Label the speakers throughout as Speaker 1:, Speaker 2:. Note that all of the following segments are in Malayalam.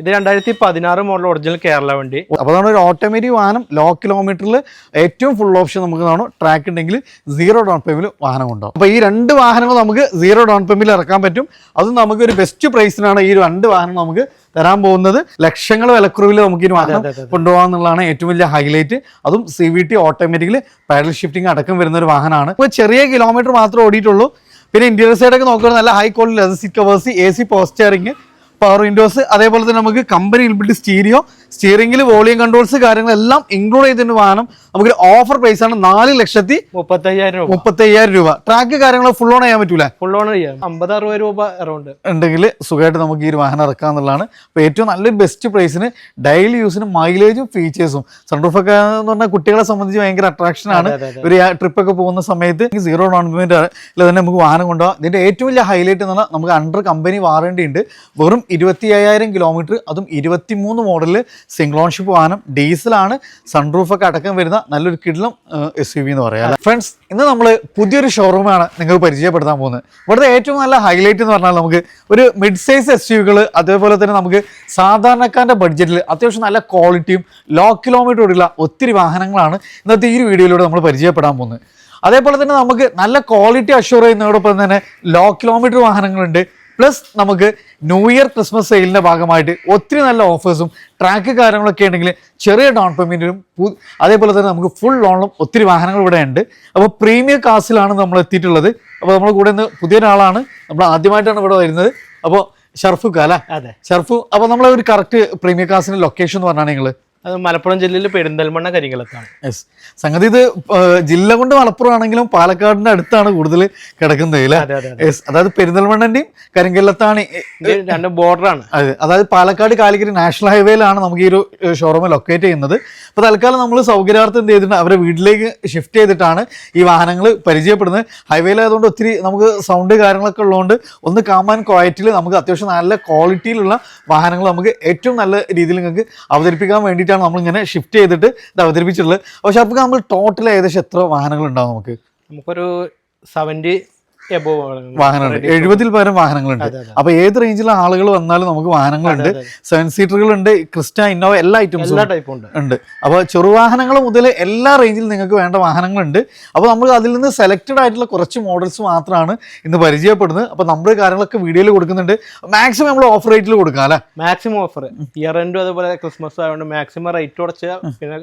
Speaker 1: ഇത് 2016 മോഡൽ ഒറിജിനൽ കേരള വണ്ടി.
Speaker 2: അപ്പോൾ ഒരു ഓട്ടോമാറ്റിക് വാഹനം ലോ കിലോമീറ്ററിൽ ഏറ്റവും ഫുൾ ഓപ്ഷൻ നമുക്ക് കാണും. ട്രാക്ക് ഉണ്ടെങ്കിൽ 0 ഡൗൺ പേയ്മെന്റ് വാഹനം ഉണ്ടാവും. അപ്പോൾ ഈ രണ്ട് വാഹനങ്ങൾ നമുക്ക് 0 ഡൗൺ പേയ്മെന്റിൽ ഇറക്കാൻ പറ്റും. അതും നമുക്ക് ഒരു ബെസ്റ്റ് പ്രൈസിനാണ് ഈ രണ്ട് വാഹനം നമുക്ക് തരാൻ പോകുന്നത്. ലക്ഷങ്ങൾ വിലക്കുറവിൽ നമുക്ക് ഈ വാഹനം കൊണ്ടുപോകാന്നുള്ളതാണ് ഏറ്റവും വലിയ ഹൈലൈറ്റ്. അതും CVT ഓട്ടോമാറ്റിക്കൽ പാഡൽ ഷിഫ്റ്റിംഗ് അടക്കം വരുന്ന ഒരു വാഹനമാണ്. ഇപ്പോൾ ചെറിയ കിലോമീറ്റർ മാത്രമേ ഓടിയിട്ടുള്ളൂ. പിന്നെ ഇന്റീരിയർ സൈഡൊക്കെ നോക്കുകയാണെങ്കിൽ നല്ല high quality leather seat covers, AC power steering, power windows, അതേപോലെ തന്നെ നമുക്ക് കമ്പനി ഇൻബിൽറ്റ് സ്റ്റീരിയോ, സ്റ്റിയറിംഗിൽ വോളിയം കൺട്രോൾസ് കാര്യങ്ങളെല്ലാം ഇൻക്ലൂഡ് ചെയ്തിട്ട് വാഹനം നമുക്ക് ഓഫർ പ്രൈസ് ആണ് 4,35,000 രൂപ. ട്രാക്ക് കാര്യങ്ങൾ ഫുൾ ഓൺ ചെയ്യാൻ പറ്റൂല,
Speaker 1: ഫുൾ ഓൺ ചെയ്യാം. 50-60 രൂപ അറൗണ്ട്
Speaker 2: ഉണ്ടെങ്കിൽ സുഖമായിട്ട് നമുക്ക് ഈ ഒരു വാഹനം ഇറക്കാന്നുള്ളതാണ്. അപ്പോൾ ഏറ്റവും നല്ലൊരു ബെസ്റ്റ് പ്രൈസിന് ഡെയിലി യൂസിന് മൈലേജും ഫീച്ചേഴ്സും സൺറൂഫൊക്കെ എന്ന് പറഞ്ഞാൽ കുട്ടികളെ സംബന്ധിച്ച് ഭയങ്കര അട്രാക്ഷൻ ആണ്. ഒരു ട്രിപ്പൊക്കെ പോകുന്ന സമയത്ത് 0 ഡൗൺ പേയ്മെന്റ് തന്നെ നമുക്ക് വാഹനം കൊണ്ടുപോകാം. ഇതിന്റെ ഏറ്റവും വലിയ ഹൈലൈറ്റ് എന്ന് പറഞ്ഞാൽ നമുക്ക് അണ്ടർ കമ്പനി വാറണ്ടി ഉണ്ട്. വെറും 25,000 കിലോമീറ്റർ, അതും 23 മോഡലിൽ സിംഗിൾ ഓൺഷിപ്പ് വാഹനം, ഡീസലാണ്, സൺറൂഫൊക്കെ അടക്കം വരുന്ന നല്ലൊരു കിടിലം SUV എന്ന് പറയാം. ഫ്രണ്ട്സ്, ഇന്ന് നമ്മൾ പുതിയൊരു ഷോറൂമാണ് നിങ്ങൾക്ക് പരിചയപ്പെടുത്താൻ പോകുന്നത്. ഇവിടുത്തെ ഏറ്റവും നല്ല ഹൈലൈറ്റ് എന്ന് പറഞ്ഞാൽ നമുക്ക് ഒരു മിഡ് സൈസ് SUV-കൾ, അതേപോലെ തന്നെ നമുക്ക് സാധാരണക്കാരൻ്റെ ബഡ്ജറ്റിൽ അത്യാവശ്യം നല്ല ക്വാളിറ്റിയും ലോ കിലോമീറ്റർ ഓടിയുള്ള ഒത്തിരി വാഹനങ്ങളാണ് ഇന്നത്തെ ഈ ഒരു വീഡിയോയിലൂടെ നമ്മൾ പരിചയപ്പെടാൻ പോകുന്നത്. അതേപോലെ തന്നെ നമുക്ക് നല്ല ക്വാളിറ്റി അഷ്യൂർ ചെയ്യുന്നതോടൊപ്പം തന്നെ ലോ കിലോമീറ്റർ വാഹനങ്ങളുണ്ട്. പ്ലസ് നമുക്ക് ന്യൂ ഇയർ ക്രിസ്മസ് സെയിലിൻ്റെ ഭാഗമായിട്ട് ഒത്തിരി നല്ല ഓഫേഴ്സും ട്രാക്ക് കാര്യങ്ങളൊക്കെ ഉണ്ടെങ്കിൽ ചെറിയ ഡൗൺ പേയ്മെൻറ്റിലും അതേപോലെ തന്നെ നമുക്ക് ഫുൾ ലോണിലും ഒത്തിരി വാഹനങ്ങൾ ഇവിടെ ഉണ്ട്. അപ്പോൾ പ്രീമിയം കാസിലാണ് നമ്മൾ എത്തിയിട്ടുള്ളത്. അപ്പോൾ നമ്മൾ കൂടെ നിന്ന് പുതിയൊരാളാണ്, നമ്മൾ ആദ്യമായിട്ടാണ് ഇവിടെ വരുന്നത്. അപ്പോൾ ഷർഫുക്ക അല്ലേ?
Speaker 1: അതെ,
Speaker 2: ഷർഫു. അപ്പോൾ നമ്മളെ ഒരു കറക്റ്റ് പ്രീമിയം കാസിൻ്റെ ലൊക്കേഷൻ എന്ന് പറഞ്ഞാൽ നിങ്ങൾ
Speaker 1: അത് മലപ്പുറം ജില്ലയിൽ പെരിന്തൽമണ്ണ കരിങ്കലത്താണ്.
Speaker 2: യെസ്, സംഗതി ഇത് ജില്ല കൊണ്ട് മലപ്പുറം ആണെങ്കിലും പാലക്കാടിന്റെ അടുത്താണ് കൂടുതൽ കിടക്കുന്നത് അല്ലേ? യെസ്, അതായത് പെരിന്തൽമണ്ണന്റെയും കരിങ്കല്ലത്താണ്
Speaker 1: രണ്ട് ബോർഡറാണ്.
Speaker 2: അതെ, അതായത് പാലക്കാട് കാലിക്കറ്റ് നാഷണൽ ഹൈവേയിലാണ് നമുക്ക് ഈ ഒരു ഷോറൂം ലൊക്കേറ്റ് ചെയ്യുന്നത്. അപ്പോൾ തൽക്കാലം നമ്മൾ സൗകര്യാർത്ഥം എന്ത് ചെയ്തിട്ടുണ്ട്, അവരെ വീട്ടിലേക്ക് ഷിഫ്റ്റ് ചെയ്തിട്ടാണ് ഈ വാഹനങ്ങൾ പരിചയപ്പെടുന്നത്. ഹൈവേയിലായതുകൊണ്ട് ഒത്തിരി നമുക്ക് സൗണ്ട് കാര്യങ്ങളൊക്കെ ഉള്ളതുകൊണ്ട് ഒന്ന് കാം ആൻഡ് ക്വയറ്റിൽ നമുക്ക് അത്യാവശ്യം നല്ല ക്വാളിറ്റിയിലുള്ള വാഹനങ്ങൾ നമുക്ക് ഏറ്റവും നല്ല രീതിയിൽ നിങ്ങൾക്ക് അവതരിപ്പിക്കാൻ വേണ്ടിയിട്ട് നമ്മളിങ്ങനെ ഷിഫ്റ്റ് ചെയ്തിട്ട് ഇത് അവതരിപ്പിച്ചിട്ടുള്ളത്. പക്ഷെ അപ്പോൾ നമ്മൾ ടോട്ടൽ ഏകദേശം എത്ര വാഹനങ്ങൾ ഉണ്ടാവും?
Speaker 1: നമുക്കൊരു 70
Speaker 2: വാഹനങ്ങളുണ്ട്, 70-ൽ പരം വാഹനങ്ങളുണ്ട്. അപ്പൊ ഏത് റേഞ്ചിലെ ആളുകൾ വന്നാലും നമുക്ക് വാഹനങ്ങളുണ്ട്. 7 സീറ്ററുകളുണ്ട്, ക്രിസ്റ്റ, ഇന്നോവ, എല്ലാ ഐറ്റംസും ഉണ്ട്. അപ്പോൾ ചെറുവാഹനങ്ങൾ മുതൽ എല്ലാ റേഞ്ചിലും നിങ്ങൾക്ക് വേണ്ട വാഹനങ്ങളുണ്ട്. അപ്പോൾ നമ്മൾ അതിൽ നിന്ന് സെലക്റ്റഡ് ആയിട്ടുള്ള കുറച്ച് മോഡൽസ് മാത്രമാണ് ഇന്ന് പരിചയപ്പെടുന്നത്. അപ്പോൾ നമ്മൾ കാര്യങ്ങളൊക്കെ വീഡിയോയിൽ കൊടുക്കുന്നുണ്ട്. മാക്സിമം നമ്മൾ ഓഫർ റേറ്റിൽ കൊടുക്കാം അല്ലേ?
Speaker 1: മാക്സിമം ഓഫർ, ഇയർ എൻഡും അതുപോലെ ക്രിസ്മസ് ആയതുകൊണ്ട് മാക്സിമം റേറ്റ് കുറച്ച്, പിന്നെ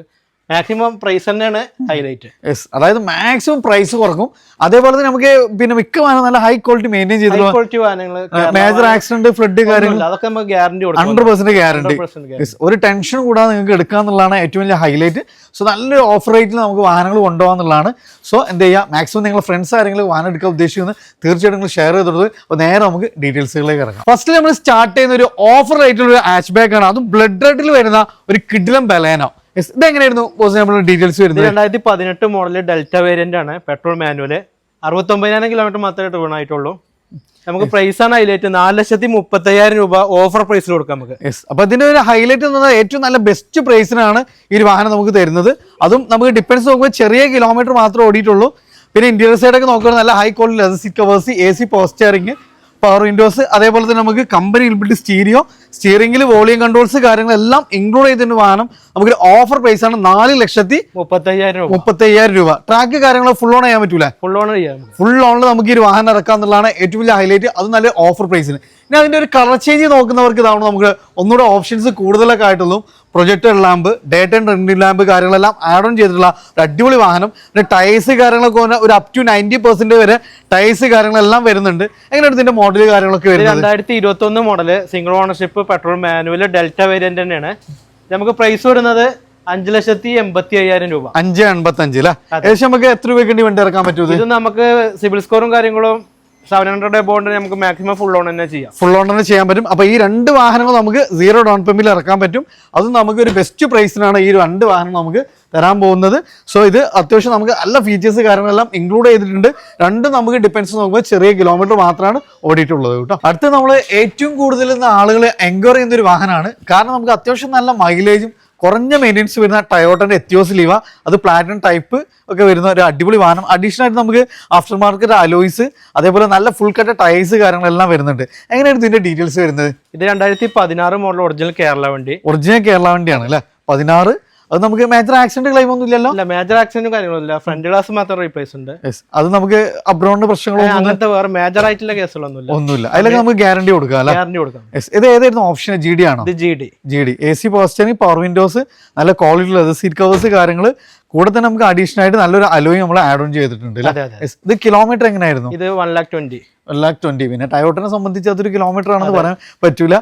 Speaker 1: മാക്സിമം പ്രൈസ് തന്നെയാണ് ഹൈലൈറ്റ്.
Speaker 2: യെസ്, അതായത് മാക്സിമം പ്രൈസ് കുറക്കും. അതേപോലെ തന്നെ നമുക്ക് പിന്നെ മിക്ക വാഹനം നല്ല ഹൈ ക്വാളിറ്റി മെയിൻറ്റെയിൻ ചെയ്തിട്ടുള്ള മേജർ ആക്സിഡന്റ്, ഫ്ലഡ് കാര്യങ്ങൾ അതൊക്കെ നമുക്ക് ഗ്യാരണ്ടി 100% ഗ്യാരണ്ടി. ഒരു ടെൻഷൻ കൂടാതെ നിങ്ങൾക്ക് എടുക്കാന്നുള്ളതാണ് ഏറ്റവും വലിയ ഹൈലൈറ്റ്. സോ നല്ലൊരു ഓഫർ റേറ്റിൽ നമുക്ക് വാഹനങ്ങൾ കൊണ്ടുപോകാന്നുള്ളതാണ്. സോ എന്ത് ചെയ്യുക, മാക്സിമം നിങ്ങൾ ഫ്രണ്ട്സ് ആരെങ്കിലും വാഹനം എടുക്കാൻ ഉദ്ദേശിക്കുന്നത് തീർച്ചയായിട്ടും നിങ്ങൾ ഷെയർ ചെയ്തിട്ട്. അപ്പോൾ നേരെ നമുക്ക് ഡീറ്റെയിൽസുകളിലേക്ക് ഇറങ്ങാം. ഫസ്റ്റ് നമ്മൾ സ്റ്റാർട്ട് ചെയ്യുന്ന ഒരു ഓഫർ റേറ്റിലുള്ള ഒരു ഹാച്ച് ബാക്ക് ആണ്. അതും ബ്ലഡ് റെഡിൽ വരുന്ന ഒരു കിഡിലം ബലേനോ. ഇതെങ്ങനെയായിരുന്നു ഡീറ്റെയിൽസ് വരുന്നത്?
Speaker 1: 2018 മോഡല് ഡെൽറ്റ വേരിയന്റ് ആണ്, പെട്രോൾ മാനുവല്, 69,000 കിലോമീറ്റർ മാത്രമേ ടേൺ ആയിട്ടുള്ളൂ. നമുക്ക് പ്രൈസ് ആണ് ഹൈലൈറ്റ്, 4,35,000 രൂപ ഓഫർ പ്രൈസിൽ കൊടുക്കാം നമുക്ക്.
Speaker 2: യെസ്, അപ്പൊ ഇതിന്റെ ഒരു ഹൈലൈറ്റ് എന്ന് പറഞ്ഞാൽ ഏറ്റവും നല്ല ബെസ്റ്റ് പ്രൈസിനാണ് ഈ ഒരു വാഹനം നമുക്ക് തരുന്നത്. അതും നമുക്ക് ഡിപ്പെൻസ് നോക്കുമ്പോൾ ചെറിയ കിലോമീറ്റർ മാത്രമേ ഓടിയിട്ടുള്ളൂ. പിന്നെ ഇന്റീരിയർ സൈഡൊക്കെ നോക്കുകയാണെങ്കിൽ നല്ല high quality leather seat covers, AC power steering, power windows, അതേപോലെ തന്നെ നമുക്ക് കമ്പനി ഇൻബിൽറ്റ് സ്റ്റീരിയോ, സ്റ്റിയറിംഗിൽ വോളിയം കൺട്രോൾസ് കാര്യങ്ങളെല്ലാം ഇൻക്ലൂഡ് ചെയ്തിട്ട് വാഹനം നമുക്ക് ഓഫർ പ്രൈസ് ആണ് 4,35,000 രൂപ. ട്രാക്ക് കാര്യങ്ങൾ ഫുൾ ഓൺ ചെയ്യാൻ പറ്റൂല,
Speaker 1: ഫുൾ
Speaker 2: ഓണിൽ നമുക്ക് ഈ ഒരു വാഹനം ഇറക്കാന്നുള്ളതാണ് ഏറ്റവും വലിയ ഹൈലൈറ്റ്. അത് നല്ല ഓഫർ പ്രൈസിന്. ഇനി അതിന്റെ ഒരു കളർ ചേഞ്ച് നോക്കുന്നവർക്ക് ഇതാണ് നമുക്ക് ഒന്നുകൂടെ ഓപ്ഷൻസ് കൂടുതലൊക്കെ ആയിട്ടുള്ളൂ. Projector lamp, day time running lamp കാര്യങ്ങളെല്ലാം ആഡ് ഓൺ ചെയ്തിട്ടുള്ള ഒരു അടിപൊളി വാഹനം. പിന്നെ ടയേഴ്സ് കാര്യങ്ങളൊക്കെ ഒരു അപ് ടു 90% വരെ ടയേഴ്സ് കാര്യങ്ങളെല്ലാം വരുന്നുണ്ട്. എങ്ങനെയാണ് ഇതിന്റെ മോഡൽ കാര്യങ്ങളൊക്കെ വരുന്നത്?
Speaker 1: 2021 model, single ownership, petrol manual, Delta variant തന്നെയാണ്. നമുക്ക് പ്രൈസ് വരുന്നത് 5,85,000 രൂപ.
Speaker 2: 5,85,000 അല്ലേ? ഏകദേശം നമുക്ക് എത്ര രൂപയ്ക്ക് വണ്ടി ഇറക്കാൻ പറ്റും?
Speaker 1: ഇത് നമുക്ക് സിബിൽ സ്കോറും കാര്യങ്ങളും 700 എബോണ്ട് നമുക്ക് മാക്സിമം ഫുൾ ഓൺ തന്നെ ചെയ്യാം.
Speaker 2: ഫുൾ ഓൺ തന്നെ ചെയ്യാൻ പറ്റും. അപ്പോൾ ഈ രണ്ട് വാഹനങ്ങൾ നമുക്ക് 0 ഡൗൺ പേയ്മെന്റിൽ ഇറക്കാൻ പറ്റും. അതും നമുക്ക് ഒരു ബെസ്റ്റ് പ്രൈസിനാണ് ഈ രണ്ട് വാഹനം നമുക്ക് തരാൻ പോകുന്നത്. സോ ഇത് അത്യാവശ്യം നമുക്ക് നല്ല ഫീച്ചേഴ്സ് കാര്യങ്ങളെല്ലാം ഇൻക്ലൂഡ് ചെയ്തിട്ടുണ്ട്. രണ്ടും നമുക്ക് ഡിപ്പെൻസ് നോക്കുമ്പോൾ ചെറിയ കിലോമീറ്റർ മാത്രമാണ് ഓടിയിട്ടുള്ളത് കേട്ടോ. അടുത്ത് നമ്മൾ ഏറ്റവും കൂടുതൽ ആളുകൾ എൻക്വയറി ചെയ്യുന്ന ഒരു വാഹനമാണ്. കാരണം നമുക്ക് അത്യാവശ്യം നല്ല മൈലേജും കുറഞ്ഞ മെയിൻ്റെനൻസ് വരുന്ന ടയോട്ടൻ്റെ എത്തിയോസ് ലീവ, അത് പ്ലാറ്റിനം ടൈപ്പ് ഒക്കെ വരുന്ന ഒരു അടിപൊളി വാഹനം. അഡീഷണൽ ആയിട്ട് നമുക്ക് ആഫ്റ്റർ മാർക്കറ്റ് അലോയ്സ്, അതേപോലെ നല്ല ഫുൾ കട്ട ടയേഴ്സ് കാര്യങ്ങളെല്ലാം വരുന്നുണ്ട്. എങ്ങനെയാണ് ഇതിന്റെ ഡീറ്റെയിൽസ് വരുന്നത്?
Speaker 1: ഇത് 2016 മോഡൽ ഒറിജിനൽ കേരള വണ്ടി.
Speaker 2: ഒറിജിനൽ കേരള വണ്ടിയാണ് അല്ലേ? 16. അത് നമുക്ക് മേജർ ആക്സിഡന്റ് ക്ലെയിം ഒന്നും ഇല്ലല്ലോ?
Speaker 1: ഇല്ല, മേജർ ആക്സിഡന്റും കാര്യങ്ങളൊന്നുമില്ല. ഫ്രണ്ട് ഗ്ലാസ് മാത്രം റീപ്ലേസ് ഉണ്ട്.
Speaker 2: അത് നമുക്ക് അബ്രോണിന്റെ പ്രശ്നങ്ങളൊന്നും
Speaker 1: അങ്ങനത്തെ വേറെ മേജർ ആയിട്ടുള്ള കേസുകളൊന്നുമില്ല.
Speaker 2: ഒന്നുമില്ല. അതിലൊക്കെ നമുക്ക് ഗ്യാരണ്ടി കൊടുക്കാം അല്ലേ?
Speaker 1: ഗ്യാരണ്ടി കൊടുക്കാം.
Speaker 2: ഇത് ഏതായിരുന്നു ഓപ്ഷൻ? GD ആണോ?
Speaker 1: ഇത് GD.
Speaker 2: AC പോസ്റ്ററിന് പവർ വിൻഡോസ്, നല്ല ക്വാളിറ്റി ഉള്ളത്, സീറ്റ് കവേഴ്സ് കാര്യങ്ങൾ, കൂടെ തന്നെ നമുക്ക് അഡീഷണൽ ആയിട്ട് നല്ലൊരു അലോയും നമ്മൾ ആഡ് ഓൺ ചെയ്തിട്ടുണ്ട്. ഇത് കിലോമീറ്റർ എങ്ങനെയായിരുന്നു?
Speaker 1: ഇത് 1,20,000.
Speaker 2: 1,20,000. പിന്നെ ടയോട്ടനെ സംബന്ധിച്ച് അതൊരു കിലോമീറ്റർ ആണെന്ന് പറയാൻ പറ്റൂല.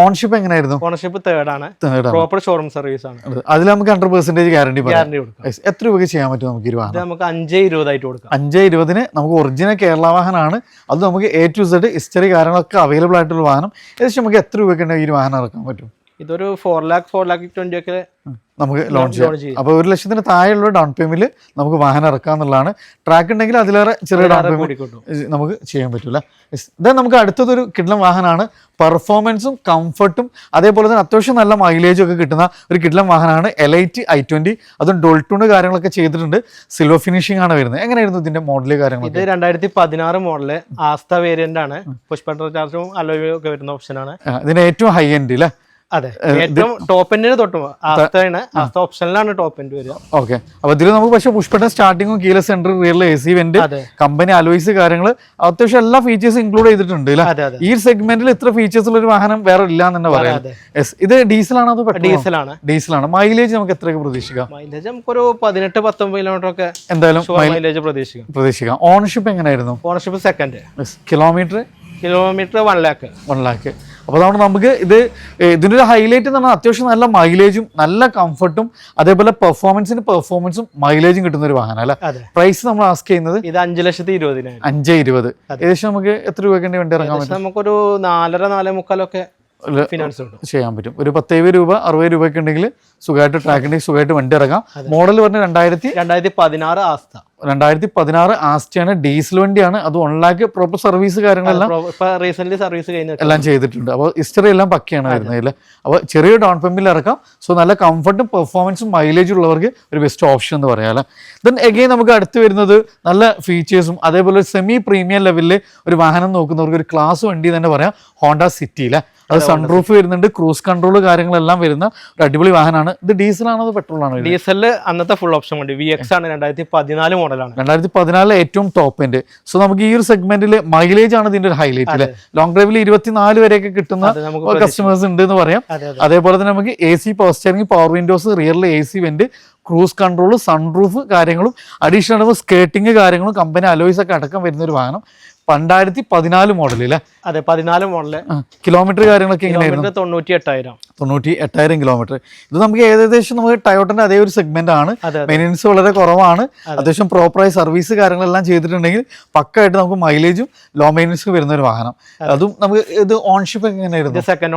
Speaker 2: ഓൺഷിപ്പ് എങ്ങനെയായിരുന്നു?
Speaker 1: ഓണർഷിപ്പ് തേർഡ് ആണ്. പ്രോപ്പർ ഷോറൂം സർവീസ് ആണ്.
Speaker 2: അതിൽ നമുക്ക് 100% ഗ്യാരണ്ടി
Speaker 1: കൊടുക്കാം.
Speaker 2: എത്ര രൂപയ്ക്ക് ചെയ്യാൻ പറ്റും നമുക്ക് ഈ വാഹനം?
Speaker 1: നമുക്ക് 5,20 ആയിട്ട് കൊടുക്കാം.
Speaker 2: 5,20 നമുക്ക് ഒറിജിനൽ കേരള വാഹനമാണ്. അത് നമുക്ക് A to Z ഹിസ്റ്ററി കാര്യങ്ങളൊക്കെ അവൈലബിൾ ആയിട്ടുള്ള വാഹനം. ഏകദേശം നമുക്ക് എത്ര രൂപയ്ക്ക് ഈ വാഹനം ഇറക്കാൻ പറ്റും?
Speaker 1: ഇതൊരു 4,20,000 ഒക്കെ
Speaker 2: നമുക്ക് ലോഞ്ച് ചെയ്യാം. അപ്പോൾ 1,00,000 താഴെയുള്ള ഡൗൺ പേയ്മെന്റിൽ നമുക്ക് വാഹനം ഇറക്കാം എന്നുള്ളതാണ്. ട്രാക്ക് ഉണ്ടെങ്കിൽ അതിലേറെ ചെറിയ ഡൗൺ പേയ്മെന്റ് നമുക്ക് ചെയ്യാൻ പറ്റില്ല. ഇതാ നമുക്ക് അടുത്തതൊരു കിഡ്ലം വാഹനമാണ്. പെർഫോമൻസും കംഫർട്ടും അതേപോലെ തന്നെ അത്യാവശ്യം നല്ല മൈലേജും ഒക്കെ കിട്ടുന്ന ഒരു കിഡ്ലം വാഹനമാണ് എലൈറ്റ് i20. അതും ഡോൾട്ടൂണ് കാര്യങ്ങളൊക്കെ ചെയ്തിട്ടുണ്ട്. സിൽവർ ഫിനിഷിംഗ് ആണ് വരുന്നത്. എങ്ങനെയായിരുന്നു ഇതിന്റെ മോഡല് കാര്യങ്ങൾ?
Speaker 1: ഇത് 2016 മോഡല് ആസ്ത വേരിയന്റ് ആണ്. പുഷ് ബട്ടൺ ചാർജും അലോയും ഒക്കെ വരുന്ന ഓപ്ഷനാണ്.
Speaker 2: ഇതിന്റെ ഏറ്റവും ഹൈ എൻഡ് അല്ലേ?
Speaker 1: അതെ, ഏറ്റവും ടോപ്പ് എൻഡിന് തൊട്ട് ആസ്തയാണ്. ആസ്ത ഓപ്ഷനിലാണ് ടോപ്പ് എൻഡ് വരിക.
Speaker 2: ഓക്കെ. അപ്പൊ ഇതിൽ നമുക്ക് പക്ഷേ പുഷ് ബട്ടൺ സ്റ്റാർട്ടിങ്ങും കീല centre rear AC vent, company alloys കാര്യങ്ങൾ, അത്യാവശ്യം എല്ലാ ഫീച്ചേഴ്സും ഇൻക്ലൂഡ് ചെയ്തിട്ടുണ്ട് അല്ലേ? ഈ സെഗ്മെന്റിൽ ഇത്ര ഫീച്ചേഴ്സ് ഉള്ള ഒരു വാഹനം വേറെ ഇല്ല എന്ന് തന്നെ പറയാം. ഇത് ഡീസലാണോ? അത് ഡീസലാണ്. മൈലേജ് നമുക്ക് എത്രയൊക്കെ പ്രതീക്ഷിക്കാം?
Speaker 1: മൈലേജ് നമുക്കൊരു 18-19 കിലോമീറ്റർ ഒക്കെ എന്തായാലും മൈലേജ് പ്രതീക്ഷിക്കാം.
Speaker 2: ഓണർഷിപ്പ് എങ്ങനെയായിരുന്നു?
Speaker 1: Ownership second.
Speaker 2: Kilometre
Speaker 1: 1 lakh.
Speaker 2: അപ്പോൾ അതുകൊണ്ട് നമുക്ക് ഇതിൻ്റെ ഒരു ഹൈലൈറ്റ് എന്ന് പറഞ്ഞാൽ അത്യാവശ്യം നല്ല മൈലേജും നല്ല കംഫർട്ടും അതേപോലെ പെർഫോമൻസും മൈലേജും കിട്ടുന്ന ഒരു വാഹനം അല്ലേ? പ്രൈസ് നമ്മൾ ആസ്ക് ചെയ്യുന്നത്
Speaker 1: ഇത് 5,20,000.
Speaker 2: 5,20,000. ഏകദേശം നമുക്ക് എത്ര രൂപയ്ക്ക് വണ്ടി ഇറങ്ങാൻ പറ്റും?
Speaker 1: നമുക്കൊരു 4.5-4.25 ഒക്കെ ഫിനാൻസ്
Speaker 2: ചെയ്യാൻ പറ്റും. ഒരു 70 രൂപ 60 രൂപയ്ക്ക് ഉണ്ടെങ്കിൽ സുഖമായിട്ട് ട്രാക്കിന്റെ സുഖമായിട്ട് വണ്ടി ഇറങ്ങാം. മോഡൽ പറഞ്ഞ
Speaker 1: 2016 ആസ്ത.
Speaker 2: 2016 ആസ്റ്റയാണ്. ഡീസൽ വണ്ടിയാണ്. അത് 1 lakh പ്രോപ്പർ സർവീസ് കാര്യങ്ങളെല്ലാം എല്ലാം ചെയ്തിട്ടുണ്ട്. അപ്പോൾ ഹിസ്റ്ററി എല്ലാം പക്കയാണ് വരുന്നത്. അപ്പോൾ ചെറിയ ഡൗൺ പേയ്മെന്റിൽ ഇറക്കാം. സോ നല്ല കംഫർട്ടും പെർഫോമൻസും മൈലേജും ഉള്ളവർക്ക് ഒരു ബെസ്റ്റ് ഓപ്ഷൻ എന്ന് പറയാം അല്ലേ? ദെൻ എഗെയിൻ നമുക്ക് അടുത്ത് വരുന്നത് നല്ല ഫീച്ചേഴ്സും അതേപോലെ സെമി പ്രീമിയം ലെവലിൽ ഒരു വാഹനം നോക്കുന്നവർക്ക് ഒരു ക്ലാസ് വണ്ടി തന്നെ പറയാം. ഹോണ്ട സിറ്റി അല്ലേ? അത് സൺറൂഫ് വരുന്നുണ്ട്, ക്രൂസ് കൺട്രോൾ കാര്യങ്ങളെല്ലാം വരുന്ന ഒരു അടിപൊളി വാഹനമാണ്. ഇത് ഡീസലാണോ അതോ പെട്രോൾ ആണോ?
Speaker 1: ഡീസലിൽ അന്നത്തെ ഫുൾ ഓപ്ഷൻ വണ്ടി VX ആണ്. 2014 മോഡലാണ്.
Speaker 2: 2014 ഏറ്റവും ടോപ്പ് എൻഡ്. സോ നമുക്ക് ഈ ഒരു സെഗ്മെന്റിൽ മൈലേജ് ആണ് ഇതിന്റെ ഒരു ഹൈലൈറ്റ് അല്ലേ? ലോങ് ഡ്രൈവിൽ 24 വരെയൊക്കെ കിട്ടുന്ന കസ്റ്റമേഴ്സ് ഉണ്ട് എന്ന് പറയാം. അതേപോലെ തന്നെ നമുക്ക് AC power steering, power windows, റിയറിൽ AC vent, cruise control, sunroof കാര്യങ്ങളും അഡീഷണൽ സ്കേട്ടിങ് കാര്യങ്ങളും കമ്പനി അലോയ്സ് ഒക്കെ അടക്കം വരുന്ന ഒരു വാഹനം. 2014 മോഡൽ അല്ലേ?
Speaker 1: അതെ, 14 മോഡല്.
Speaker 2: കിലോമീറ്റർ കാര്യങ്ങളൊക്കെ എങ്ങനെയായിരുന്നു?
Speaker 1: 98,000
Speaker 2: കിലോമീറ്റർ. ഇത് നമുക്ക് ഏകദേശം നമുക്ക് ടയോട്ടന്റെ അതേ ഒരു സെഗ്മെന്റ് ആണ്. മെയിൻ്റനൻസ് വളരെ കുറവാണ്. അത്യാവശ്യം പ്രോപ്പറായി സർവീസ് കാര്യങ്ങളെല്ലാം ചെയ്തിട്ടുണ്ടെങ്കിൽ പക്കായിട്ട് നമുക്ക് മൈലേജും ലോ മെയിൻ്റനൻസും വരുന്ന ഒരു വാഹനം. അതും നമുക്ക് ഇത് ഓൺഷിപ്പ് എങ്ങനെയായിരുന്നു?
Speaker 1: സെക്കൻഡ്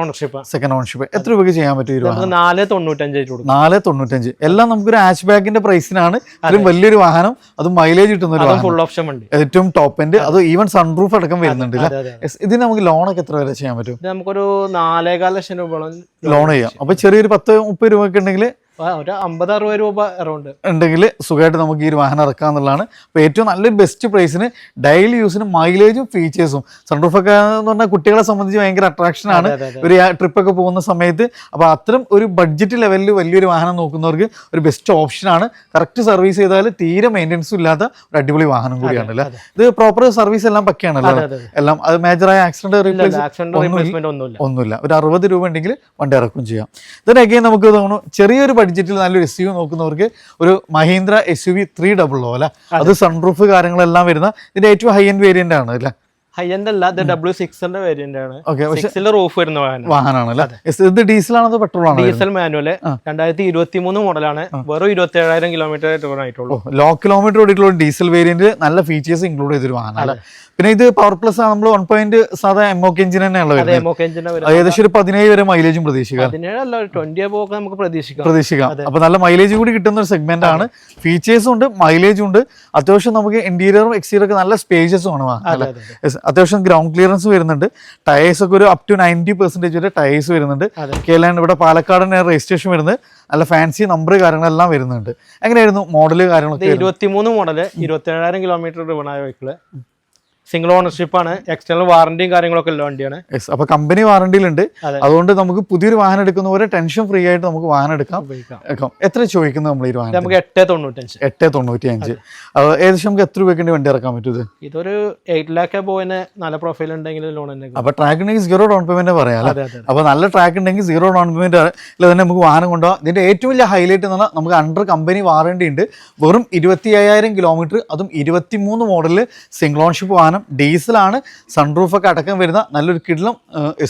Speaker 2: ഓൺഷിപ്പ്. എത്ര രൂപയ്ക്ക് ചെയ്യാൻ പറ്റും?
Speaker 1: 495.
Speaker 2: എല്ലാം നമുക്കൊരു ഹാച്ച് ബാക്കിന്റെ പ്രൈസിനാണ്. ഇതിലും വലിയൊരു വാഹനം, അതും മൈലേജ് കിട്ടുന്ന ഒരു
Speaker 1: ഫുൾ ഓപ്ഷൻ വണ്ടി,
Speaker 2: ഏറ്റവും ടോപ്പ് എൻഡ്. അത് ഈവൻ സൺറൂഫ് അടക്കം വരുന്നുണ്ട്. ഇതിന് നമുക്ക് ലോണൊക്കെ എത്ര വരെ ചെയ്യാൻ പറ്റും?
Speaker 1: നമുക്കൊരു 4.25 ലക്ഷം രൂപ
Speaker 2: ലോൺ ചെയ്യാം. അപ്പൊ ചെറിയൊരു 10-30 രൂപ ഉണ്ടെങ്കിൽ
Speaker 1: ഒരു 50-60 രൂപ അറൗണ്ട്
Speaker 2: ഉണ്ടെങ്കിൽ സുഖമായിട്ട് നമുക്ക് ഈ ഒരു വാഹനം ഇറക്കാം എന്നുള്ളതാണ്. അപ്പോൾ ഏറ്റവും നല്ലൊരു ബെസ്റ്റ് പ്രൈസിന് ഡെയിലി യൂസിന് മൈലേജും ഫീച്ചേഴ്സും. സൺറൂഫൊക്കെ എന്ന് പറഞ്ഞാൽ കുട്ടികളെ സംബന്ധിച്ച് ഭയങ്കര അട്രാക്ഷൻ ആണ് ഒരു ട്രിപ്പൊക്കെ പോകുന്ന സമയത്ത്. അപ്പോൾ അത്തരം ഒരു ബഡ്ജറ്റ് ലെവലിൽ വലിയൊരു വാഹനം നോക്കുന്നവർക്ക് ഒരു ബെസ്റ്റ് ഓപ്ഷനാണ്. കറക്റ്റ് സർവീസ് ചെയ്താൽ തീരെ മെയിൻ്റനൻസും ഇല്ലാത്ത ഒരു അടിപൊളി വാഹനം കൂടിയാണ് അല്ലേ? ഇത് പ്രോപ്പർ സർവീസ് എല്ലാം പക്കയാണല്ലോ എല്ലാം? അത് മേജറായ ആക്സിഡന്റ്
Speaker 1: റീപ്ലേസ്മെന്റ്
Speaker 2: ഒന്നുമില്ല. ഒരു 60 രൂപ ഉണ്ടെങ്കിൽ വണ്ടി ഇറക്കും ചെയ്യാം. ഇതിനൊക്കെ നമുക്ക് തോന്നുന്നു ചെറിയൊരു ബഡ്ജറ്റിൽ നല്ലൊരു SUV നോക്കുന്നവർക്ക് ഒരു മഹീന്ദ്ര SUV 300 അല്ലെ? അത് സൺറൂഫ് കാര്യങ്ങളെല്ലാം വരുന്ന ഇതിന്റെ ഏറ്റവും ഹൈ എൻഡ് വേരിയന്റ് ആണ് അല്ലേ?
Speaker 1: ഹൈ എൻഡ് അല്ല, ഇത് W6 വേരിയന്റ് ആണ്. റൂഫ് വരുന്ന
Speaker 2: വാഹനമാണ് അല്ലേ? ഇത് ഡീസലാണോ പെട്രോൾ ആണോ?
Speaker 1: Diesel manual. 2023 മോഡലാണ്. വെറും 27,000 കിലോമീറ്റർ ആയിട്ടുള്ളൂ.
Speaker 2: ലോ കിലോമീറ്റർ ഓടിയിട്ടുള്ള ഡീസൽ വേരിയന്റ്, നല്ല ഫീച്ചേഴ്സ് ഇൻക്ലൂഡ് ചെയ്തൊരു വാഹനം അല്ലേ? പിന്നെ ഇത് പവർ പ്ലസ് നമ്മൾ 1. സാധാ എംഒകെ എഞ്ചിൻ തന്നെയുള്ള ഏകദേശം ഒരു 17 വരെ മൈലേജും പ്രതീക്ഷിക്കാം.
Speaker 1: 20 നമുക്ക്
Speaker 2: പ്രതീക്ഷിക്കാം. അപ്പൊ നല്ല മൈലേജ് കൂടി കിട്ടുന്ന ഒരു സെഗ്മെന്റ് ആണ്. ഫീച്ചേഴ്സും ഉണ്ട്, മൈലേജും ഉണ്ട്. അത്യാവശ്യം നമുക്ക് ഇന്റീരിയറും എക്സ്റ്റീരിയറും ഒക്കെ നല്ല സ്പേഷ്യസും ആണ്. അത്യാവശ്യം ഗ്രൗണ്ട് ക്ലിയറൻസ് വരുന്നുണ്ട്. ടയേഴ്സ് ഒക്കെ ഒരു അപ് ടു 90% വരെ ടയേഴ്സ് വരുന്നുണ്ട്. കേരള ഇവിടെ പാലക്കാട് തന്നെ രജിസ്ട്രേഷൻ വരുന്നത്, നല്ല ഫാൻസി നമ്പർ കാര്യങ്ങളെല്ലാം വരുന്നുണ്ട്. എങ്ങനെയായിരുന്നു മോഡല് കാര്യങ്ങളൊക്കെ?
Speaker 1: 23 മോഡല്, 27,000 കിലോമീറ്റർ റിവണായ വെഹിക്കിള്, സിംഗിൾ ഓണർഷിപ്പ് ആണ്, എക്സ്റ്റേണൽ വാറന്റിയും കാര്യങ്ങളൊക്കെ ഉള്ള വണ്ടിയാണ്.
Speaker 2: അപ്പൊ കമ്പനി വാറണ്ടിയിലുണ്ട്. അതുകൊണ്ട് നമുക്ക് പുതിയൊരു വാഹനം എടുക്കുന്നവരെ ടെൻഷൻ ഫ്രീ ആയിട്ട് നമുക്ക് വാഹനം എടുക്കാം. എത്ര ചോദിക്കുന്നത് നമ്മൾ ഈ വാഹനം?
Speaker 1: നമുക്ക് 895.
Speaker 2: 895. ഏകദേശം നമുക്ക് എത്ര രൂപയ്ക്ക് വണ്ടി ഇറക്കാൻ പറ്റും?
Speaker 1: ഇതൊരു 8 lakh പോയിന് നല്ല പ്രൊഫൈൽ ഉണ്ടെങ്കിൽ ലോൺ തന്നെ.
Speaker 2: അപ്പൊ ട്രാക്ക് ഉണ്ടെങ്കിൽ 0 ഡൗൺ പേയ്മെന്റ് പറയാം. അപ്പൊ നല്ല ട്രാക്ക് ഉണ്ടെങ്കിൽ 0 ഡൗൺ പേയ്മെന്റ് തന്നെ നമുക്ക് വാഹനം കൊണ്ടുപോകാം. ഇതിന്റെ ഏറ്റവും വലിയ ഹൈലൈറ്റ് എന്ന് പറഞ്ഞാൽ നമുക്ക് അണ്ടർ കമ്പനി വാറണ്ടി ഉണ്ട്. വെറും 25,000 കിലോമീറ്റർ, അതും 23 മോഡലിൽ സിംഗിൾ ഓൺഷിപ്പ് വാഹനം, ഡീസലാണ്, സൺറൂഫ് ഒക്കെ അടക്കം വരുന്ന നല്ലൊരു കിടിലം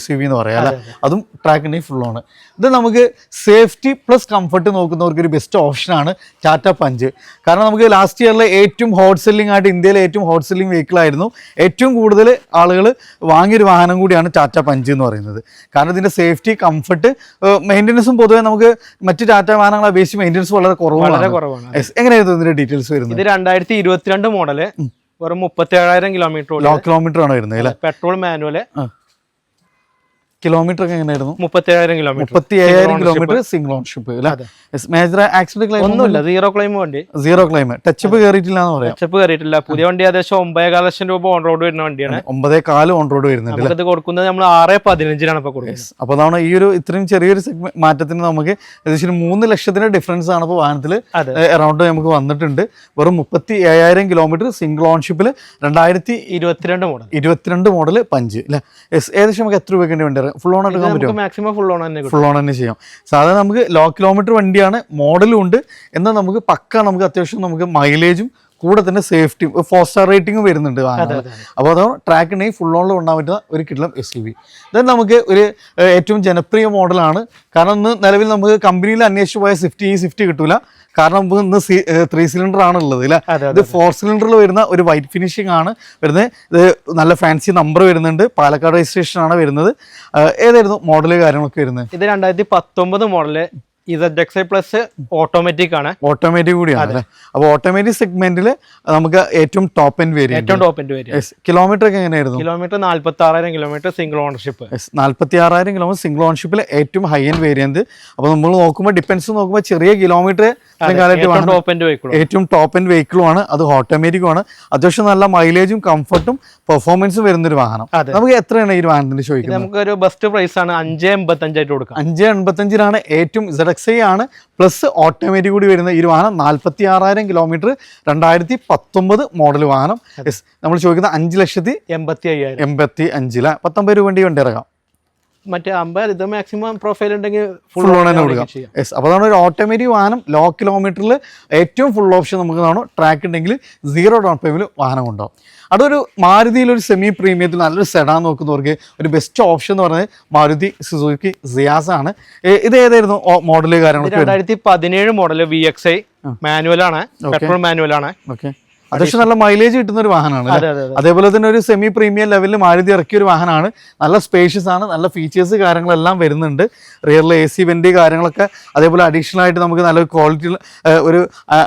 Speaker 2: SUV എന്ന് പറയാം അല്ലെ. അതും ട്രാക്ക് ഉണ്ടെങ്കിൽ ഫുൾ ആണ്. ഇത് നമുക്ക് സേഫ്റ്റി പ്ലസ് കംഫർട്ട് നോക്കുന്നവർക്ക് ഒരു ബെസ്റ്റ് ഓപ്ഷനാണ് ടാറ്റ പഞ്ച്. കാരണം നമുക്ക് ലാസ്റ്റ് ഇയറിലെ ഏറ്റവും ഹോട്ട് സെല്ലിംഗ് ആയിട്ട്, ഇന്ത്യയിലെ ഏറ്റവും ഹോട്ട് സെല്ലിംഗ് വെഹിക്കിൾ ആയിരുന്നു. ഏറ്റവും കൂടുതൽ ആളുകൾ വാങ്ങിയൊരു വാഹനം കൂടിയാണ് ടാറ്റ പഞ്ച് എന്ന് പറയുന്നത്. കാരണം ഇതിന്റെ സേഫ്റ്റി, കംഫർട്ട്, മെയിൻ്റനൻസും പൊതുവെ നമുക്ക് മറ്റ് ടാറ്റ വാഹനങ്ങളെ അപേക്ഷിച്ച് മെയിൻ്റനൻസ് വളരെ കുറവാണ്. എങ്ങനെയായിരുന്നു ഇതിന്റെ ഡീറ്റെയിൽസ് വരുന്നത്?
Speaker 1: ഇത് 2022 മോഡല്, വെറും 37,000 കിലോമീറ്റർ.
Speaker 2: ലോ കിലോമീറ്റർ ആണ് വരുന്നത് അല്ലേ?
Speaker 1: Petrol manual.
Speaker 2: കിലോമീറ്റർ ഒക്കെ എങ്ങനെയായിരുന്നു?
Speaker 1: 37,000 kilometre.
Speaker 2: 37,000 kilometre single ownership. Major accident claim
Speaker 1: ഒന്നുമില്ല, 0 ക്ലെയിം വണ്ടി.
Speaker 2: 0 ക്ലെയിം. ടച്ചപ്പ് കയറിയിട്ടില്ല എന്ന് പറയാം.
Speaker 1: ടച്ചപ്പ് കയറിയിട്ടില്ല. പുതിയ വണ്ടി ഏകദേശം 9.5 ലക്ഷം രൂപ ഓൺ റോഡ് വരുന്ന വണ്ടിയാണ്.
Speaker 2: 9.4 ഓൺ റോഡ് വരുന്നുണ്ട്.
Speaker 1: ഇത് കൊടുക്കുന്നത് നമ്മൾ 6.15 ഇപ്പൊ കൊടുക്കുന്നത്.
Speaker 2: അപ്പൊ അതാണ് ഈ ഒരു ഇത്രയും ചെറിയൊരു മാറ്റത്തിന് നമുക്ക് ഏകദേശം 3 ലക്ഷത്തിന്റെ ഡിഫറൻസ് ആണ് ഇപ്പൊ വാഹനത്തിൽ അറൗണ്ട് നമുക്ക് വന്നിട്ടുണ്ട്. വെറും 37,000 കിലോമീറ്റർ സിംഗിൾ ഓൺഷിപ്പിൽ 2022 മോഡൽ പഞ്ച് അല്ലെ. ഏകദേശം നമുക്ക് എത്ര രൂപയ്ക്ക് വേണ്ടി ഫുൾ ഓൺ എടുക്കാൻ പറ്റും?
Speaker 1: മാക്സിമം ഫുൾ ഓൺ
Speaker 2: തന്നെ ചെയ്യാം. സാധാരണ നമുക്ക് ലോ കിലോമീറ്റർ വണ്ടിയാണ്, മോഡലും ഉണ്ട്. എന്നാൽ നമുക്ക് പക്ക നമുക്ക് അത്യാവശ്യം നമുക്ക് മൈലേജും കൂടെ തന്നെ സേഫ്റ്റിയും 4 സ്റ്റാർ റേറ്റിംഗും വരുന്നുണ്ട് വാഹനങ്ങൾ. അപ്പോൾ അതാണ് ട്രാക്ക് ഉണ്ടെങ്കിൽ ഫുൾ ഓണിൽ കൊണ്ടാൻ പറ്റുന്ന ഒരു കിടിലം SUV. ദെൻ നമുക്ക് ഒരു ഏറ്റവും ജനപ്രിയ മോഡലാണ്. കാരണം ഇന്ന് നിലവിൽ നമുക്ക് കമ്പനിയിൽ അന്വേഷിച്ച് പോയ സ്വിഫ്റ്റ് കിട്ടൂല. കാരണം നമുക്ക് ഇന്ന് 3 സിലിണ്ടർ ആണ് ഉള്ളത് അല്ലേ. ഇത് 4 സിലിണ്ടറിൽ വരുന്ന ഒരു വൈറ്റ് ഫിനിഷിംഗ് ആണ് വരുന്നത്. ഇത് നല്ല ഫാൻസി നമ്പർ വരുന്നുണ്ട്, പാലക്കാട് രജിസ്ട്രേഷൻ ആണ് വരുന്നത്. ഏതായിരുന്നു മോഡല് കാര്യങ്ങളൊക്കെ വരുന്നത്?
Speaker 1: ഇത് 2019 മോഡല്, ZXi പ്ലസ് ഓട്ടോമാറ്റിക് ആണ്.
Speaker 2: ഓട്ടോമാറ്റിക് കൂടിയാണ് അല്ലേ. അപ്പോൾ ഓട്ടോമാറ്റിക് സെഗ്മെന്റിൽ നമുക്ക് ഏറ്റവും ടോപ്പ് എൻഡ് വേരിയന്റ്. കിലോമീറ്റർ ഒക്കെ എങ്ങനെയായിരുന്നു?
Speaker 1: Kilometre 46,000 kilometre single ownership.
Speaker 2: 46,000 kilometre single ഓണർഷിപ്പിലെ ഏറ്റവും ഹൈ എൻഡ് വേരിയന്റ്. അപ്പോൾ നമ്മൾ നോക്കുമ്പോൾ ഡിപ്പെൻസ് നോക്കുമ്പോൾ ചെറിയ കിലോമീറ്റർ ഏറ്റവും ടോപ്പ് എൻഡ് വെഹിക്കിളും ആണ്. അത് ഓട്ടോമാറ്റിക്കും ആണ്. അത്യാവശ്യം നല്ല മൈലേജും കംഫർട്ടും പെർഫോമൻസും വരുന്നൊരു വാഹനം. നമുക്ക് എത്രയാണ് ഈ വാഹനത്തിന് ചോദിക്കുന്നത്?
Speaker 1: നമുക്ക് ഒരു ബെസ്റ്റ് പ്രൈസ് ആണ് 585 ആയിട്ട് കൊടുക്കാം.
Speaker 2: 585 ഏറ്റവും ZXi ആണ് പ്ലസ് ഓട്ടോമാറ്റിക് കൂടി വരുന്ന ഈ വാഹനം. 46,000 കിലോമീറ്റർ 2019 മോഡൽ വാഹനം. നമ്മൾ ചോദിക്കുന്നത് 5,85,000. 19 രൂപ വണ്ടി ഇറക്കാം.
Speaker 1: മറ്റേ 50 ഇത് മാക്സിമം പ്രൊഫൈൽ ഉണ്ടെങ്കിൽ
Speaker 2: ഫുൾ ഓൺ തന്നെ കൊടുക്കാം. അപ്പോൾ അതാണ് ഒരു ഓട്ടോമാറ്റിക് വാഹനം. ലോ കിലോമീറ്ററിൽ ഏറ്റവും ഫുൾ ഓപ്ഷൻ നമുക്ക് കാണും. ട്രാക്ക് ഉണ്ടെങ്കിൽ 0 ഡൗൺ പേയ്മെന്റ് വാഹനം ഉണ്ടാവും. അതൊരു മാരുതിയിൽ ഒരു സെമി പ്രീമിയത്തിൽ നല്ലൊരു സെഡാൻ നോക്കുന്നവർക്ക് ഒരു ബെസ്റ്റ് ഓപ്ഷൻ എന്ന് പറയുന്നത് മാരുതി സുസുക്കി സിയാസ് ആണ്. ഇത് ഏതായിരുന്നു മോഡല് കാര്യങ്ങളൊക്കെ?
Speaker 1: 2017 മോഡല് VXi മാനുവലാണ്, പെട്രോൾ മാനുവലാണ്.
Speaker 2: ഓക്കെ, അത്യാവശ്യം നല്ല മൈലേജ് കിട്ടുന്ന ഒരു വാഹനമാണ്. അതേപോലെ തന്നെ ഒരു സെമി പ്രീമിയം ലെവലിൽ മാരുതി ഇറക്കിയ ഒരു വാഹനമാണ്. നല്ല സ്പേഷ്യസ് ആണ്, നല്ല ഫീച്ചേഴ്സ് കാര്യങ്ങളെല്ലാം വരുന്നുണ്ട്. റിയറിൽ AC വെന്റ് കാര്യങ്ങളൊക്കെ, അതേപോലെ അഡീഷണൽ ആയിട്ട് നമുക്ക് നല്ലൊരു ക്വാളിറ്റി, ഒരു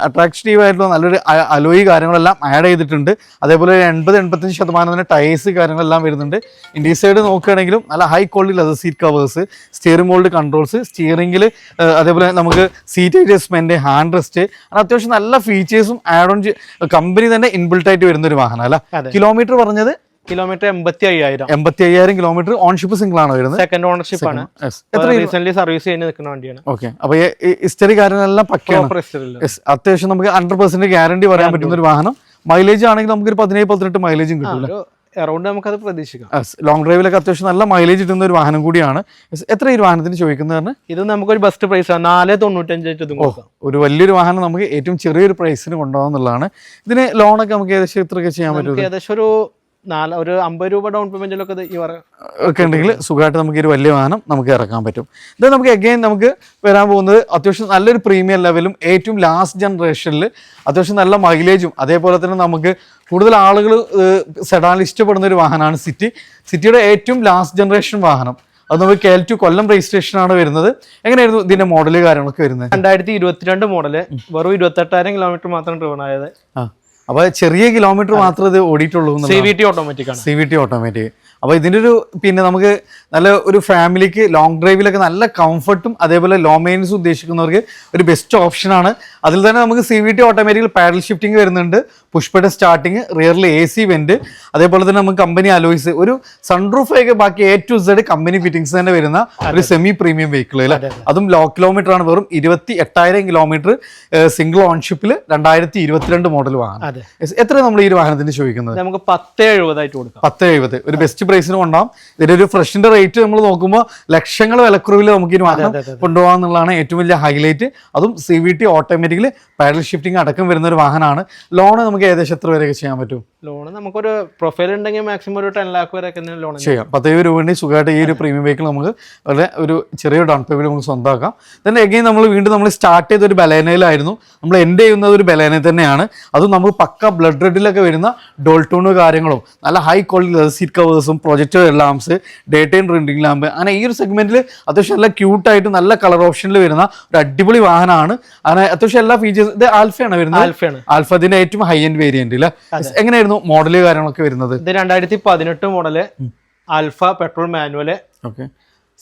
Speaker 2: അട്രാക്റ്റീവ് ആയിട്ടുള്ള നല്ലൊരു അലോയി കാര്യങ്ങളെല്ലാം ആഡ് ചെയ്തിട്ടുണ്ട്. അതേപോലെ 80-85% ടയേഴ്സ് കാര്യങ്ങളെല്ലാം വരുന്നുണ്ട്. ഇൻഡി സൈഡ് നോക്കുകയാണെങ്കിലും നല്ല high quality leather seat covers, steering mould controls, സ്റ്റിയറിംഗിൽ അതേപോലെ നമുക്ക് സീറ്റ് അഡ്ജസ്റ്റ്മെന്റ്, ഹാൻഡ് റെസ്റ്റ്, അത്യാവശ്യം നല്ല ഫീച്ചേഴ്സും ആഡ് ഓൺ കമ്പനി തന്നെ ഇൻബിൽട്ട് ആയിട്ട് വരുന്ന ഒരു വാഹനം അല്ല. കിലോമീറ്റർ പറഞ്ഞത്
Speaker 1: കിലോമീറ്റർ
Speaker 2: 85,000 കിലോമീറ്റർ. ഓൺഷിപ്പ് സിംഗിൾ ആണ് വരുന്നത്.
Speaker 1: സെക്കൻഡ് ഓണർഷിപ്പ് ആണ്. റീസെന്റ് സർവീസ് ചെയ്യുന്ന നിൽക്കുന്ന വണ്ടിയാണ്.
Speaker 2: ഓക്കെ, അപ്പൊ ഹിസ്റ്ററി കാര്യങ്ങളെല്ലാം പക്കയാണ്. അത്യാവശ്യം നമുക്ക് 100% ഗ്യാരണ്ടി പറയാൻ പറ്റുന്ന ഒരു വാഹനം. മൈലേജ് ആണെങ്കിൽ നമുക്ക് ഒരു 17-18 മൈലേജും കിട്ടില്ല.
Speaker 1: അറൗണ്ട് നമുക്കത് പ്രതീക്ഷിക്കാം.
Speaker 2: ലോങ് ഡ്രൈവിലൊക്കെ അത്യാവശ്യം നല്ല മൈലേജ് കിട്ടുന്ന ഒരു വാഹനം കൂടിയാണ്. എത്ര ഈ വാഹനത്തിന് ചോദിക്കുന്നത്?
Speaker 1: ഇത് നമുക്കൊരു ബെസ്റ്റ് പ്രൈസ് 495.
Speaker 2: ഒരു വലിയൊരു വാഹനം നമുക്ക് ഏറ്റവും ചെറിയൊരു പ്രൈസിന് കൊണ്ടുപോകാന്നുള്ളതാണ്. ഇതിന് ലോണൊക്കെ നമുക്ക് ഏകദേശം എത്രയൊക്കെ ചെയ്യാൻ പറ്റും?
Speaker 1: ഏകദേശം ഒരു 50 രൂപ ഡൗൺ പേയ്മെന്റിലൊക്കെ
Speaker 2: ഒക്കെ ഉണ്ടെങ്കിൽ സുഖമായിട്ട് നമുക്ക് ഒരു വലിയ വാഹനം നമുക്ക് ഇറക്കാൻ പറ്റും. ഇത് നമുക്ക് അഗൈൻ നമുക്ക് വരാൻ പോകുന്നത് അത്യാവശ്യം നല്ലൊരു പ്രീമിയം ലെവലും ഏറ്റവും ലാസ്റ്റ് ജനറേഷനിൽ അത്യാവശ്യം നല്ല മൈലേജും, അതേപോലെ തന്നെ നമുക്ക് കൂടുതൽ ആളുകൾ സെഡാനിൽ ഇഷ്ടപ്പെടുന്ന ഒരു വാഹനമാണ് സിറ്റിയുടെ ഏറ്റവും ലാസ്റ്റ് ജനറേഷൻ വാഹനം. അത് നമുക്ക് KL2 കൊല്ലം രജിസ്ട്രേഷൻ ആണ് വരുന്നത്. എങ്ങനെയായിരുന്നു ഇതിന്റെ മോഡല് കാര്യങ്ങളൊക്കെ വരുന്നത്?
Speaker 1: 2022 മോഡല്, വെറും 28,000 കിലോമീറ്റർ മാത്രം ഡ്രൈവൺ ആയത്.
Speaker 2: അപ്പോൾ ചെറിയ കിലോമീറ്റർ മാത്രമേ ഇത് ഓടിയിട്ടുള്ളൂ.
Speaker 1: CVT ഓട്ടോമാറ്റിക് ആണ്.
Speaker 2: CVT automatic. അപ്പോൾ ഇതിൻ്റെ ഒരു പിന്നെ നമുക്ക് നല്ല ഒരു ഫാമിലിക്ക് ലോങ് ഡ്രൈവിലൊക്കെ നല്ല കംഫർട്ടും അതേപോലെ ലോ മെയിൻസ് ഉദ്ദേശിക്കുന്നവർക്ക് ഒരു ബെസ്റ്റ് ഓപ്ഷനാണ്. അതിൽ തന്നെ നമുക്ക് CVT ഓട്ടോമാറ്റിക്കിൽ പാഡൽ ഷിഫ്റ്റിംഗ് വരുന്നുണ്ട്, പുഷ് ബട്ടൺ സ്റ്റാർട്ടിങ്, റിയറിൽ AC വെന്റ്, അതേപോലെ തന്നെ നമുക്ക് കമ്പനി അലോയ്സ്, ഒരു സൺറൂഫ് ഒക്കെ ബാക്കി A to Z company fittings തന്നെ വരുന്ന ഒരു സെമി പ്രീമിയം വെഹിക്കിൾ അല്ലേ. അതും ലോ കിലോമീറ്റർ ആണ്, വെറും 28,000 കിലോമീറ്റർ സിംഗിൾ ഓൺഷിപ്പിൽ 2022 മോഡൽ വാഹനം. എത്ര നമ്മൾ ഈ ഒരു വാഹനത്തിന് ചോദിക്കുന്നത്?
Speaker 1: നമുക്ക് 10,70 ആയിട്ട് കൊടുക്കാം.
Speaker 2: 10,70 ഒരു ബെസ്റ്റ് പ്രൈസിന് കൊണ്ടാവും. ഇതിന്റെ ഒരു ഫ്രഷിന്റെ റേറ്റ് നമ്മൾ നോക്കുമ്പോൾ ലക്ഷങ്ങൾ വിലക്കുറവിൽ നമുക്ക് ഈ വാഹനം കൊണ്ടുപോകാം എന്നുള്ളതാണ് ഏറ്റവും വലിയ ഹൈലൈറ്റ്. അതും CVT ഓട്ടോമാറ്റിക്കലി പാഡൽ ഷിഫ്റ്റിംഗ് അടക്കം വരുന്ന ഒരു വാഹനമാണ്. ലോണ് നമുക്ക് ഏകദേശം എത്ര വരെയൊക്കെ ചെയ്യാൻ പറ്റും?
Speaker 1: ലോൺ നമുക്കൊരു പ്രൊഫൈൽ ഉണ്ടെങ്കിൽ മാക്സിമം ഒരു 10 lakh വരെ ലോൺ
Speaker 2: ചെയ്യാം. 10,000 രൂപ വേണ്ടി സുഖമായിട്ട് ഈ ഒരു പ്രീമിയം വെഹിക്കിൾ നമുക്ക് വളരെ ഒരു ചെറിയ ഡൗൺ പേയ്മെന്റ് നമുക്ക് സ്വന്തമാക്കാം. തന്നെ എഗെയിൻ നമ്മൾ സ്റ്റാർട്ട് ചെയ്ത ഒരു ബലേനയിലായിരുന്നു, നമ്മൾ എൻഡ് ചെയ്യുന്നത് ഒരു ബലേനയിൽ തന്നെയാണ്. അതും നമ്മൾ പക്ക ബ്ലഡ് റെഡിലൊക്കെ വരുന്ന ഡോൾട്ടൂണ് കാര്യങ്ങളും നല്ല ഹൈ ക്വാളിറ്റി ലെതർ സീറ്റ് കവേഴ്സും projector lamps, day time running lamp, അങ്ങനെ ഈ ഒരു സെഗ്മെന്റിൽ അത്യാവശ്യം നല്ല ക്യൂട്ടായിട്ട് നല്ല കളർ ഓപ്ഷനിൽ വരുന്ന ഒരു അടിപൊളി വാഹനമാണ്. അങ്ങനെ അത്യാവശ്യം എല്ലാ ഫീച്ചേഴ്സ്. ഇത് ആൽഫയാണ് വരുന്നത്. ആൽഫ ഇതിന്റെ ഏറ്റവും ഹൈ എൻഡ് വേരിയന്റ് അല്ലേ. എങ്ങനെയായിരുന്നു മോഡല് കാര്യങ്ങളൊക്കെ വരുന്നത്?
Speaker 1: ഇത് 2018 model Alpha petrol manual.
Speaker 2: Okay.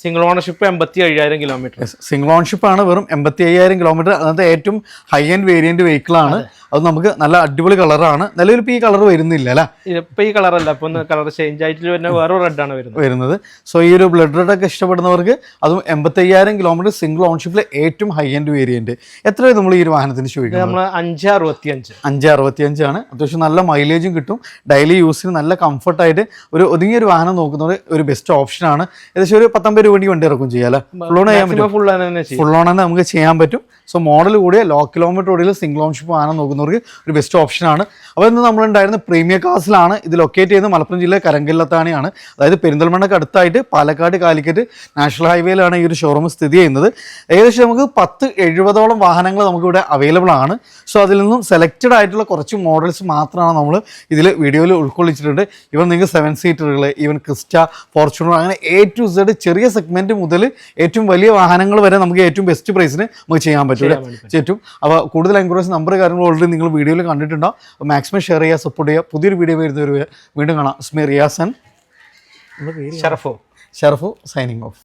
Speaker 1: Single ownership 87,000 kilometre.
Speaker 2: Single ownership ആണ്, വെറും 87,000 കിലോമീറ്റർ. അതിനകത്ത് ഏറ്റവും ഹൈ എൻഡ് വേരിയന്റ് വെഹിക്കിൾ ആണ്. അത് നമുക്ക് നല്ല അടിപൊളി കളറാണ്. നിലവിൽ ഇപ്പൊ ഈ കളർ വരുന്നില്ല അല്ലേ?
Speaker 1: ഇപ്പൊ ഈ കളറല്ല, ഇപ്പൊ കളർ ചേഞ്ച് ആയിട്ട് വരുന്ന വേറെ റെഡ് ആണ് വരുന്നത്.
Speaker 2: സോ ഈ ഒരു ബ്ലഡ് റെഡ് ഒക്കെ ഇഷ്ടപ്പെടുന്നവർക്ക് അതും 85,000 കിലോമീറ്റർ സിംഗിൾ ഓൺഷിപ്പിലെ ഏറ്റവും ഹൈ എൻഡ് വേരിയന്റ്. എത്ര നമ്മൾ ഈ ഒരു വാഹനത്തിന് ചോദിക്കുന്നത്?
Speaker 1: നമ്മൾ
Speaker 2: 565 ആണ്. അത്യാവശ്യം നല്ല മൈലേജും കിട്ടും, ഡെയിലി യൂസിന് നല്ല കംഫർട്ടായിട്ട് ഒരു ഒതുങ്ങിയ ഒരു വാഹനം നോക്കുന്നവർ ഒരു ബെസ്റ്റ് ഓപ്ഷനാണ്. ഏകദേശം ഒരു 19 രൂപ വണ്ടി ഇറക്കും ചെയ്യാം അല്ലേ. ഫുൾ ഓൺ തന്നെ നമുക്ക് ചെയ്യാൻ പറ്റും. സോ മോഡൽ കൂടിയ ലോ കിലോമീറ്റർ കൂടിയ സിംഗിൾ ഓൺഷിപ്പ് വാഹനം നോക്കുന്നവർക്ക് ഒരു ബെസ്റ്റ് ഓപ്ഷനാണ്. അപ്പോൾ ഇന്ന് നമ്മളുണ്ടായിരുന്ന പ്രീമിയം കാസിലാണ്. ഇത് ലൊക്കേറ്റ് ചെയ്യുന്നത് മലപ്പുറം ജില്ലയിലെ കരങ്കല്ലത്താണിയാണ്. അതായത് പെരിന്തൽമണ്ണക്ക് അടുത്തായിട്ട് പാലക്കാട് കാലിക്കറ്റ് നാഷണൽ ഹൈവേയിലാണ് ഈ ഒരു ഷോറൂം സ്ഥിതി ചെയ്യുന്നത്. ഏകദേശം നമുക്ക് 10-70ഓളം വാഹനങ്ങൾ നമുക്കിവിടെ അവൈലബിൾ ആണ്. സോ അതിൽ നിന്നും സെലക്റ്റഡ് ആയിട്ടുള്ള കുറച്ച് മോഡൽസ് മാത്രമാണ് നമ്മൾ ഇതിൽ വീഡിയോയിൽ ഉൾക്കൊള്ളിച്ചിട്ടുണ്ട്. ഇവൻ നിങ്ങൾക്ക് 7 സീറ്ററുകൾ, ഈവൻ ക്രിസ്റ്റ, ഫോർച്യൂണർ, അങ്ങനെ A to Z ചെറിയ സെഗ്മെന്റ് മുതൽ ഏറ്റവും വലിയ വാഹനങ്ങൾ വരെ നമുക്ക് ഏറ്റവും ബെസ്റ്റ് പ്രൈസിന് നമുക്ക് ചെയ്യാൻ പറ്റും ചേറ്റും. അപ്പോൾ കൂടുതൽ എൻക്വയറീസ് നമ്പർ കാര്യങ്ങൾ ഓൾറെഡി നിങ്ങൾ വീഡിയോയിൽ കണ്ടിട്ടുണ്ടാവും. അപ്പോൾ മാക്സിമം ഷെയർ ചെയ്യുക, സപ്പോർട്ട് ചെയ്യുക. പുതിയൊരു വീഡിയോ വരുന്നവർ വീണ്ടും കാണാം. Riyas and
Speaker 1: Sharafu
Speaker 2: signing off.